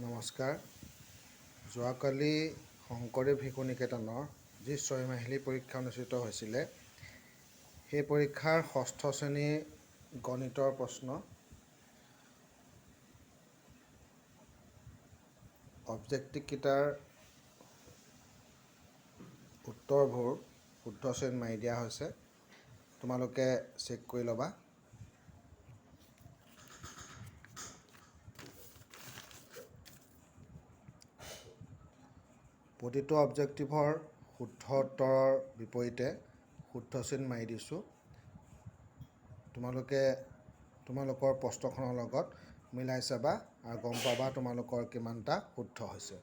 নমস্কাৰ। যোৱাকালি শংকৰদেৱ শিশু নিকেতনৰ যি 6 মাহিলী পৰীক্ষা অনুষ্ঠিত হৈছিলে, সেই পৰীক্ষাৰ 6ষ্ঠ শ্ৰেণীৰ গণিতৰ প্ৰশ্ন অবজেক্টিভকেইটাৰ উত্তৰবোৰ শুদ্ধ শ্ৰেণীত মাৰি দিয়া হৈছে। তোমালোকে চেক কৰি ল'বা। প্ৰতিটো অবজেক্টিভৰ শুদ্ধ উত্তৰৰ বিপৰীতে শুদ্ধ চিন মাৰি দিছোঁ। তোমালোকে তোমালোকৰ প্ৰশ্নখনৰ লগত মিলাই চাবা আৰু গম পাবা তোমালোকৰ কিমানটা শুদ্ধ হৈছে।